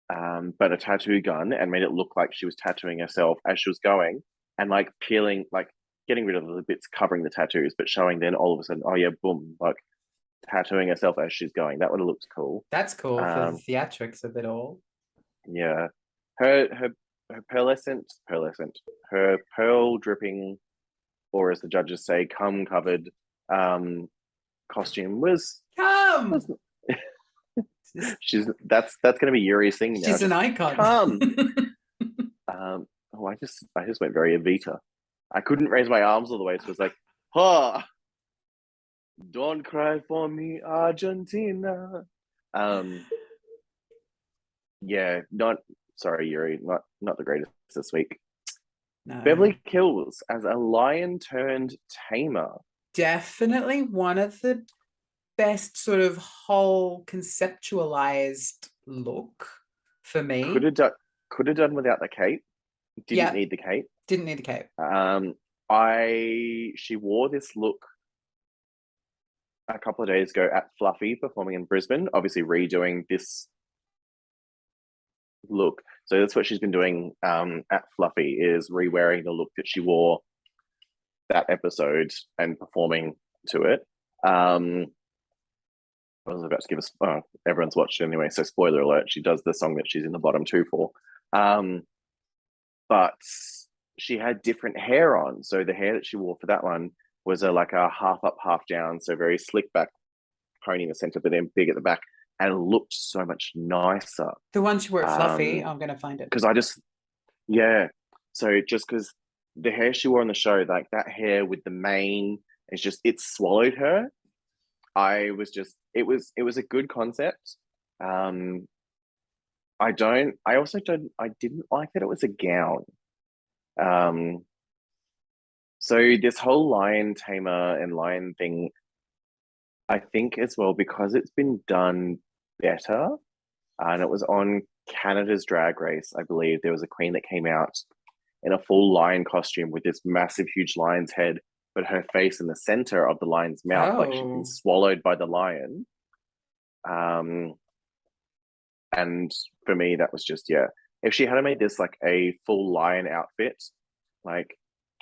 A: but a tattoo gun and made it look like she was tattooing herself as she was going and like peeling, like getting rid of the bits covering the tattoos, but showing then all of a sudden, oh yeah, boom, like tattooing herself as she's going. That would have looked cool.
B: That's cool for the
A: Um,
B: theatrics of it all.
A: yeah, her her her pearl dripping, or as the judges say, cum covered costume was
B: Come. She's,
A: that's going to be Yuri's thing now.
B: she's an
A: Just
B: icon.
A: come. I just went very Evita. I couldn't raise my arms all the way, so it was like, oh, don't cry for me, Argentina. Um, yeah, not sorry, Yuri, not the greatest this week.
B: No.
A: Beverly Kills as a lion turned tamer.
B: Definitely one of the best sort of whole conceptualized look for
A: Could
B: me.
A: have done without the cape. Didn't
B: Yeah,
A: need the cape.
B: didn't need a cape.
A: She wore this look a couple of days ago at Fluffy performing in Brisbane, obviously redoing this look. So that's what she's been doing at Fluffy, is re-wearing the look that she wore that episode and performing to it. I was about to give us everyone's watched it anyway, so spoiler alert, she does the song that she's in the bottom two for. But she had different hair on. So the hair that she wore for that one was like a half up, half down, so very slick back pony in the center, but then big at the back, and it looked so much nicer.
B: The one she wore at Fluffy, I'm gonna find it.
A: Because yeah. So just because the hair she wore on the show, like that hair with the mane, it swallowed her. I was just, it was a good concept. I didn't like that it was a gown. Um, so this whole lion tamer and lion thing, I think as well, because it's been done better, and it was on Canada's Drag Race, I believe there was a queen that came out in a full lion costume with this massive, huge lion's head, but her face in the center of the lion's mouth, like she'd been swallowed by the lion. And for me, that was just, yeah. If she had made this like a full lion outfit, like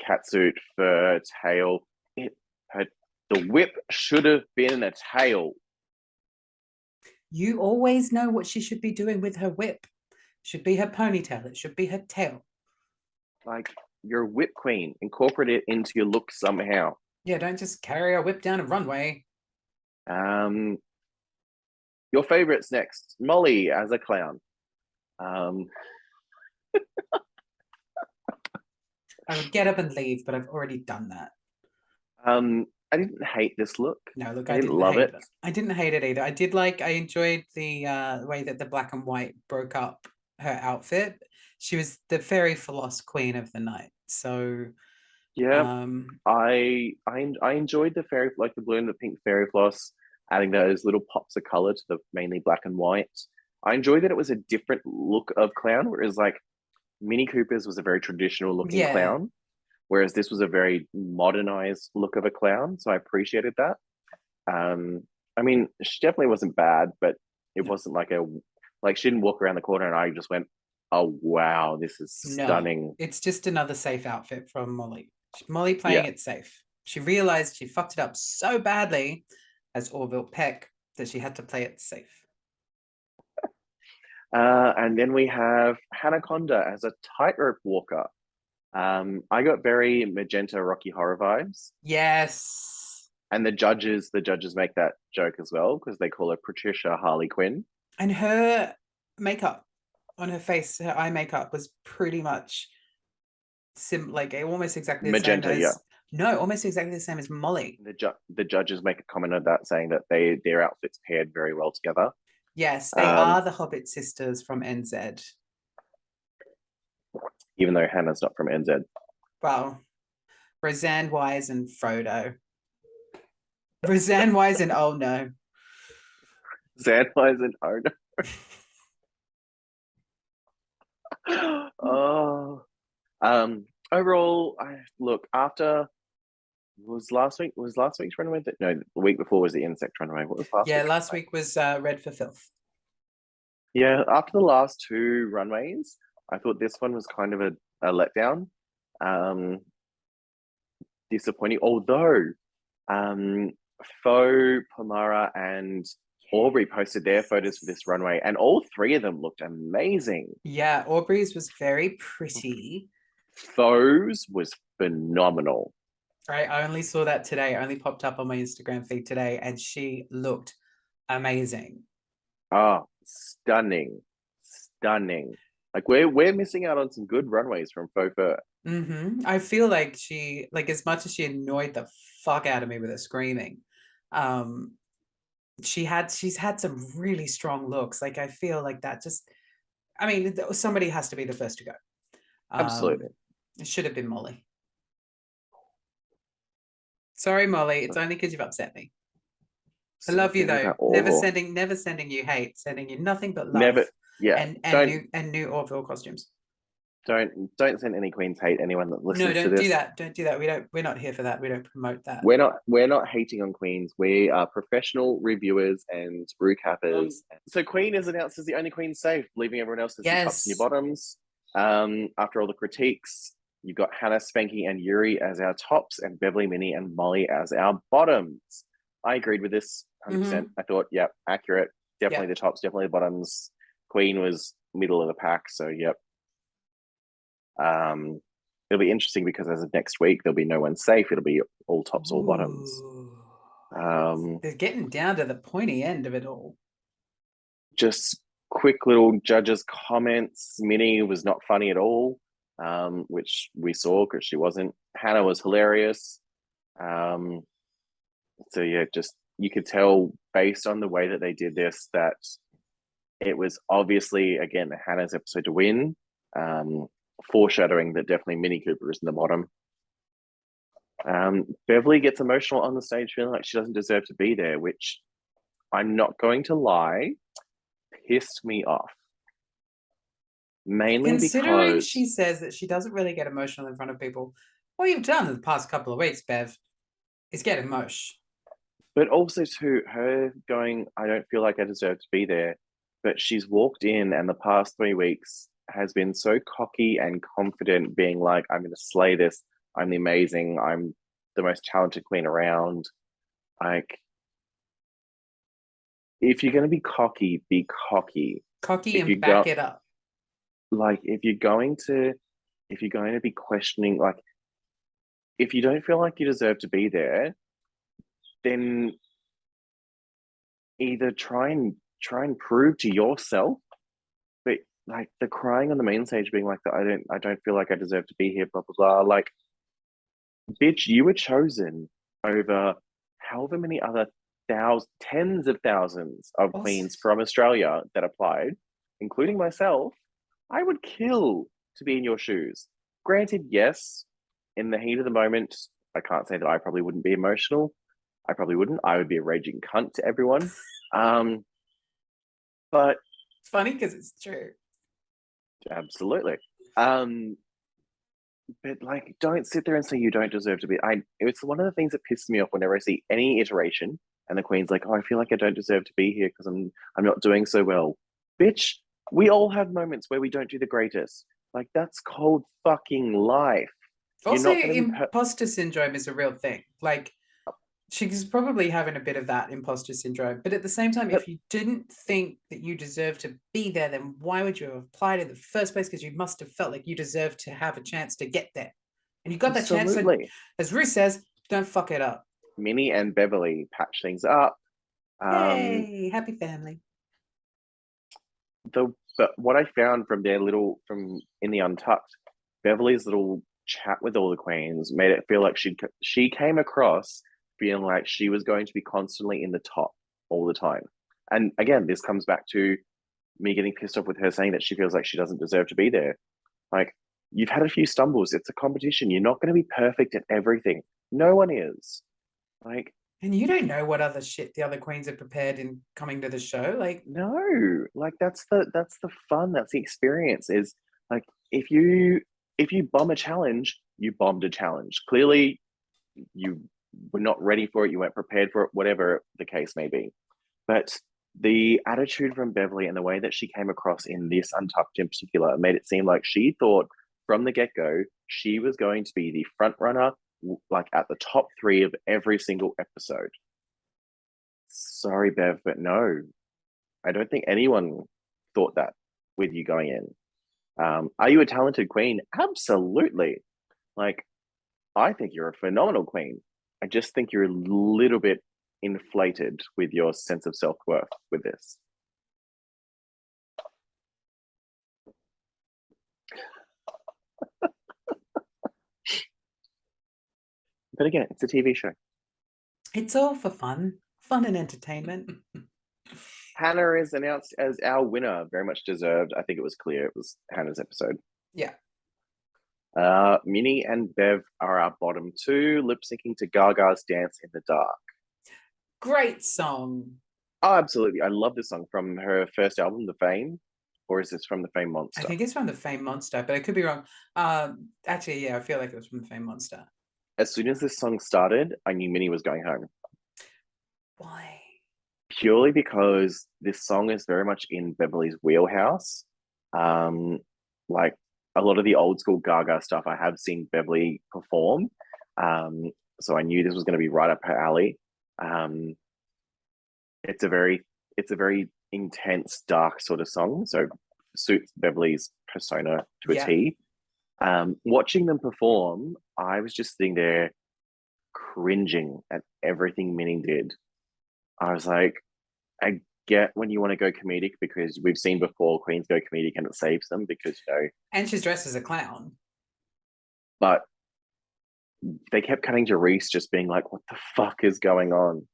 A: catsuit, fur, tail, the whip should have been a tail.
B: You always know what she should be doing with her whip. Should be her ponytail. It should be her tail.
A: Like, you're a whip queen. Incorporate it into your look somehow.
B: Yeah, don't just carry a whip down a runway.
A: Your favorites next. Molly as a clown.
B: I would get up and leave, but I've already done that.
A: I didn't hate this look.
B: No, look,
A: I didn't love it.
B: I didn't hate it either. I enjoyed the way that the black and white broke up her outfit. She was the fairy floss queen of the night. So
A: yeah, I enjoyed the fairy, like the blue and the pink fairy floss, adding those little pops of color to the mainly black and white. I enjoyed that it was a different look of clown, whereas like Minnie Cooper's was a very traditional looking clown, whereas this was a very modernized look of a clown. So I appreciated that. I mean, she definitely wasn't bad, but it wasn't like she didn't walk around the corner and I just went, oh wow, this is stunning.
B: No, it's just another safe outfit from Molly. Molly playing it safe. She realized she fucked it up so badly as Orville Peck that she had to play it safe.
A: And then we have Hanaconda as a tightrope walker. I got very Magenta Rocky Horror vibes.
B: Yes.
A: And the judges make that joke as well because they call her Patricia Harley Quinn.
B: And her makeup on her face, her eye makeup was pretty much almost exactly the
A: Magenta,
B: same as
A: yeah.
B: No, almost exactly the same as Molly.
A: The judges make a comment of that, saying that their outfits paired very well together.
B: Yes, they are the Hobbit sisters from NZ.
A: Even though Hannah's not from NZ.
B: Well, Roseanne Wise and Frodo. Roseanne Wise and oh no.
A: Roseanne Wise and oh no. Overall, after was last week's runway? No, the week before was the insect runway. What was last week?
B: Yeah, last week was Red for Filth.
A: Yeah, after the last two runways, I thought this one was kind of a letdown. Disappointing, although Faux, Pomara, and Aubrey posted their photos for this runway, and all three of them looked amazing.
B: Yeah, Aubrey's was very pretty.
A: Those was phenomenal.
B: Right, I only saw that today. I only popped up on my Instagram feed today, and she looked amazing.
A: Oh, stunning, stunning. Like we're missing out on some good runways from Faux Fur.
B: I feel like as much as she annoyed the fuck out of me with her screaming, um, she's had some really strong looks. Like I feel like that just, I mean, somebody has to be the first to go.
A: Absolutely.
B: It should have been Molly. Sorry, Molly. It's only because you've upset me. I love you
A: Something
B: though.
A: about Orville.
B: Never sending you hate, sending you nothing but love
A: Never. Yeah.
B: and new Orville costumes.
A: Don't send any Queen's hate anyone that
B: No,
A: listens to
B: don't do
A: this.
B: that. Don't do that. We're not here for that. We don't promote that.
A: We're not hating on Queens. We are professional reviewers and recappers. So Queen is announced as the only Queen safe, leaving everyone else as your tops and your
B: Yes.
A: bottoms. After all the critiques, you've got Hannah, Spanky, and Yuri as our tops, and Beverly, Minnie, and Molly as our bottoms. I agreed with this 100%. I thought, yep, accurate. Definitely the tops, definitely the bottoms. Queen was middle of the pack, so yep. It'll be interesting because as of next week, there'll be no one safe. It'll be all tops, all bottoms.
B: They're getting down to the pointy end of it all.
A: Just quick little judges' comments. Minnie was not funny at all, which we saw because she wasn't. Hannah was hilarious. So yeah, just you could tell based on the way that they did this that it was obviously again Hannah's episode to win. Foreshadowing that definitely Minnie Cooper is in the bottom. Beverly gets emotional on the stage, feeling like she doesn't deserve to be there, which I'm not going to lie, pissed me off. Mainly
B: Considering
A: because
B: she says that she doesn't really get emotional in front of people, what you've done in the past couple of weeks, Bev, is get emotional.
A: but also to her going, I don't feel like I deserve to be there. But she's walked in and the past 3 weeks has been so cocky and confident, being like, I'm going to slay this. I'm the amazing. I'm the most talented queen around. Like, if you're going to be cocky, be cocky.
B: Cocky
A: If you
B: and back
A: go,
B: it up.
A: like, if you're going to be questioning, like, if you don't feel like you deserve to be there, then either try and prove to yourself. But like the crying on the main stage, being like, I don't feel like I deserve to be here, blah blah blah. Like, bitch, you were chosen over however many other tens of thousands of
B: Also,
A: queens from Australia that applied, including myself. I would kill to be in your shoes. Granted, yes, in the heat of the moment, I can't say that I probably wouldn't be emotional. I probably wouldn't. I would be a raging cunt to everyone. Um, but
B: it's funny because it's true.
A: absolutely. But like, don't sit there and say you don't deserve to be. It's one of the things that pisses me off whenever I see any iteration and the Queen's like, oh, I feel like I don't deserve to be here because I'm not doing so well. Bitch, we all have moments where we don't do the greatest. Like that's called fucking life. You're
B: Also,
A: not going to be
B: imposter syndrome is a real thing. Like, she's probably having a bit of that imposter syndrome. But at the same time,
A: but
B: if you didn't think that you deserved to be there, then why would you have applied in the first place? Because you must have felt like you deserved to have a chance to get there. And you got that chance. So,
A: absolutely.
B: as Ruth says, don't fuck it up.
A: Minnie and Beverly patch things up.
B: Yay! Happy family.
A: But what I found from their little from in the Untucked, Beverly's little chat with all the queens made it feel like she came across feeling like she was going to be constantly in the top all the time. And again, this comes back to me getting pissed off with her saying that she feels like she doesn't deserve to be there. Like, you've had a few stumbles. It's a competition. You're not going to be perfect at everything. No one is. Like,
B: And you don't know what other shit the other queens have prepared in coming to the show. Like,
A: no, like that's the fun. That's the experience. Is like if you bomb a challenge, you bombed a challenge. Clearly, you were not ready for it. You weren't prepared for it. Whatever the case may be. But the attitude from Beverly and the way that she came across in this Untucked in particular made it seem like she thought from the get go she was going to be the front runner, like at the top three of every single episode. Sorry, Bev, but no, I don't think anyone thought that with you going in. Are you a talented queen? Absolutely. Like, I think you're a phenomenal queen. I just think you're a little bit inflated with your sense of self-worth with this. But again, it's a TV show.
B: It's all for fun and entertainment.
A: Hannah is announced as our winner, very much deserved. I think it was clear it was Hannah's episode.
B: Yeah.
A: Minnie and Bev are our bottom two, lip syncing to Gaga's Dance in the Dark.
B: Great song.
A: Oh, absolutely. I love this song from her first album, The Fame. Or is this from The Fame Monster?
B: I think it's from The Fame Monster, but I could be wrong. Actually, yeah, I feel like it was from The Fame Monster.
A: As soon as this song started, I knew Minnie was going home.
B: Why?
A: Purely because this song is very much in Beverly's wheelhouse. Like a lot of the old school Gaga stuff, I have seen Beverly perform. So I knew this was going to be right up her alley. It's a very intense, dark sort of song. So suits Beverly's persona to a T. Watching them perform, I was just sitting there cringing at everything Minnie did. I was like, I get when you want to go comedic because we've seen before queens go comedic and it saves them because, you know.
B: And she's dressed as a clown.
A: But they kept cutting to Reese just being like, what the fuck is going on?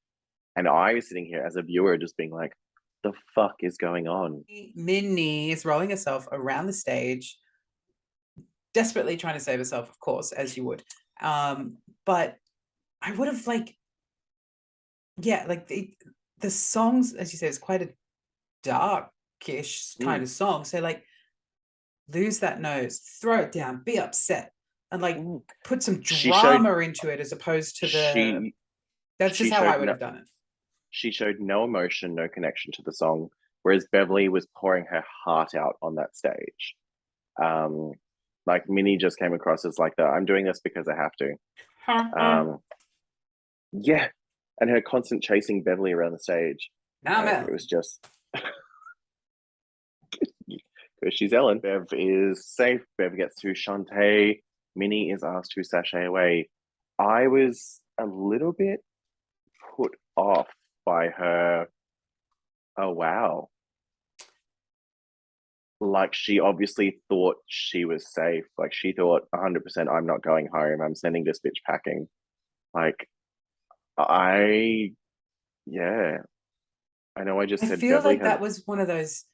A: And I was sitting here as a viewer just being like, the fuck is going on?
B: Minnie is rolling herself around the stage, desperately trying to save herself, of course, as you would. But I would have like the songs, as you say, is quite a darkish kind of song. So like lose that nose, throw it down, be upset, and like put some drama into it as opposed to that's just how I would have done it.
A: She showed no emotion, no connection to the song, whereas Beverly was pouring her heart out on that stage. Like Minnie just came across as like I'm doing this because I have to. Yeah. And her constant chasing Beverly around the stage. It was just because she's Ellen. Bev is safe. Bev gets to Shantae. Minnie is asked to sashay away. I was a little bit put off by her. Oh, wow. Like she obviously thought she was safe. Like she thought 100% I'm not going home. I'm sending this bitch packing. Like I know I just said
B: feel
A: Beverly
B: like that was one of those,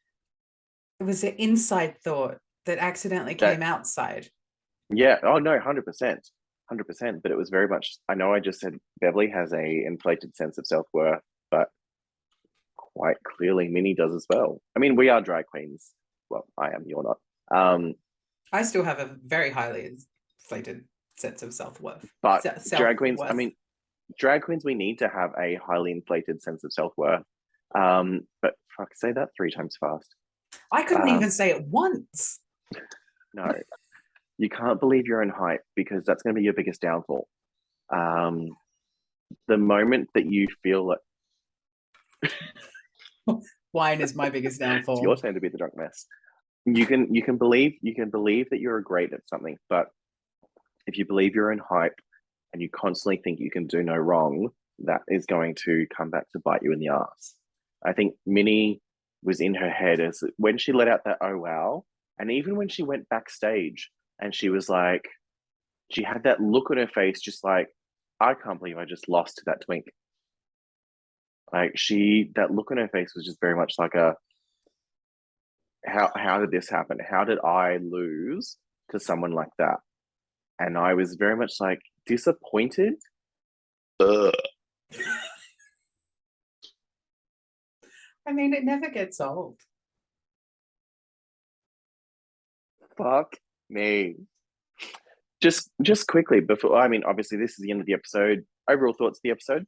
B: it was an inside thought that accidentally came outside.
A: Yeah. Oh no, 100%. 100%. But it was very much, I know I just said Beverly has a inflated sense of self-worth, but quite clearly Minnie does as well. I mean, we are drag queens. Well, I am, you're not.
B: I still have a very highly inflated sense of self-worth.
A: But drag queens, I mean, drag queens, we need to have a highly inflated sense of self-worth. But fuck, say that 3 times fast.
B: I couldn't even say it once.
A: No, you can't believe your own hype because that's going to be your biggest downfall. The moment that you feel that
B: wine is my biggest downfall.
A: It's your turn to be the drunk mess. You can believe that you're great at something, but if you believe your own hype and you constantly think you can do no wrong, that is going to come back to bite you in the ass. I think Minnie was in her head as when she let out that oh wow, and even when she went backstage and she was like, she had that look on her face, just like, I can't believe I just lost to that twink. Like that look on her face was just very much like how did this happen? How did I lose to someone like that? And I was very much like disappointed. Ugh.
B: I mean, it never gets old.
A: Fuck me. Just quickly before, I mean, obviously this is the end of the episode. Overall thoughts of the episode?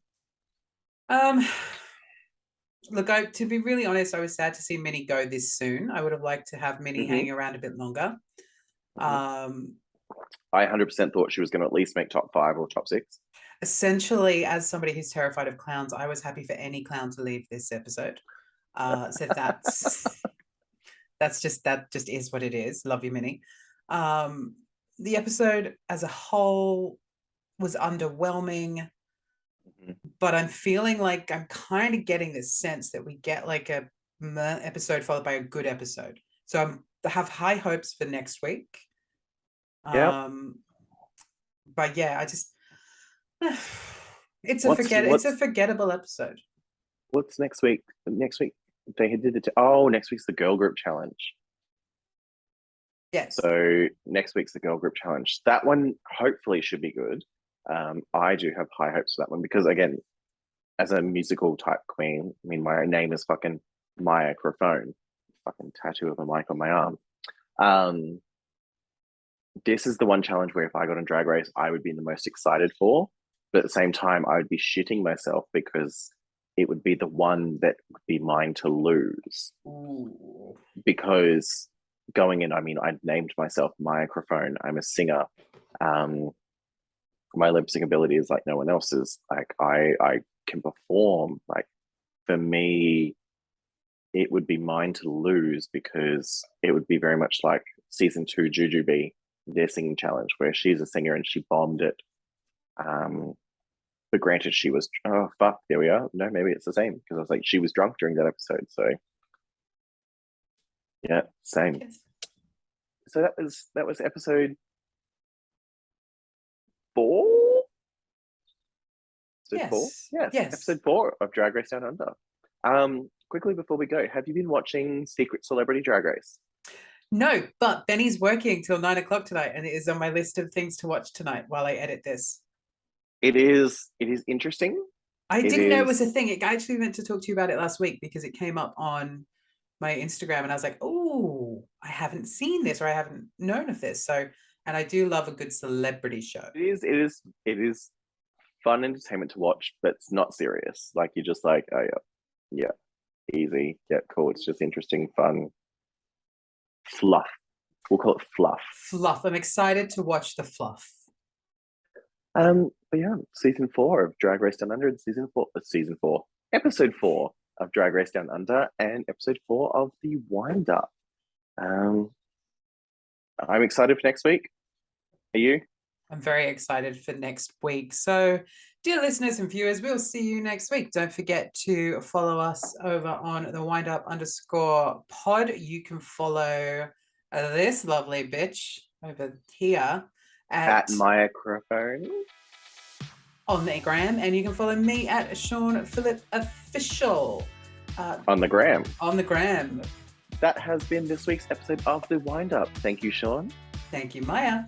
B: Look, to be really honest, I was sad to see Minnie go this soon. I would have liked to have Minnie hang around a bit longer.
A: I 100% thought she was going to at least make top 5 or top 6.
B: Essentially, as somebody who's terrified of clowns, I was happy for any clown to leave this episode. So that just is what it is. Love you, Minnie. The episode as a whole was underwhelming, but I'm feeling like I'm kind of getting this sense that we get like a episode followed by a good episode. So I have high hopes for next week.
A: Yeah.
B: But yeah, I just it's a forgettable episode.
A: What's next week? Next week they did it. Next week's the girl group challenge.
B: Yes.
A: So next week's the girl group challenge. That one hopefully should be good. I do have high hopes for that one because, again, as a musical type queen, I mean, my name is fucking microphone, fucking tattoo of a mic on my arm. This is the one challenge where if I got on Drag Race, I would be the most excited for. But at the same time, I would be shitting myself because it would be the one that would be mine to lose.
B: Ooh.
A: Because going in, I mean, I named myself Microphone. I'm a singer. My lip sync ability is like no one else's. Like I can perform. Like for me, it would be mine to lose because it would be very much like season 2 Jujubee, their singing challenge, where she's a singer and she bombed it. But granted, she was there we are. No, maybe it's the same because I was like, she was drunk during that episode. So yeah, same. Yes. So that was episode 4.
B: Yes.
A: 4? Yes. Episode 4 of Drag Race Down Under. Quickly before we go, have you been watching Secret Celebrity Drag Race?
B: No, but Benny's working till 9 o'clock tonight, and it is on my list of things to watch tonight while I edit this.
A: It is interesting.
B: I didn't know it was a thing. I actually meant to talk to you about it last week because it came up on my Instagram, and I was like, oh, I haven't seen this or I haven't known of this. So, and I do love a good celebrity show.
A: It is fun entertainment to watch, but it's not serious. Like you're just like, oh yeah, easy, yeah, cool. It's just interesting, fun, fluff. We'll call it fluff.
B: Fluff. I'm excited to watch the fluff.
A: But yeah, season 4 of Drag Race Down Under, and episode 4 of Drag Race Down Under, and episode 4 of the Wind Up. I'm excited for next week. Are you?
B: I'm very excited for next week. So, dear listeners and viewers, we'll see you next week. Don't forget to follow us over on the windup_pod. You can follow this lovely bitch over here
A: at Microphone
B: on the gram, and you can follow me at Sean Phillip Official
A: on the gram. That has been this week's episode of the Wind Up. Thank you, Sean.
B: Thank you, Maya.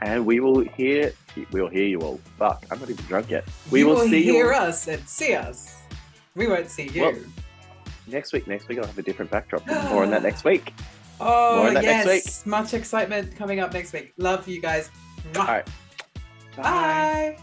A: And we will hear you all. Fuck, I'm not even drunk yet.
B: We will hear us and see us. We won't see you. Well,
A: next week I'll have a different backdrop. More on that next week.
B: Oh, yes. Next week. Much excitement coming up next week. Love you guys.
A: All right.
B: Bye.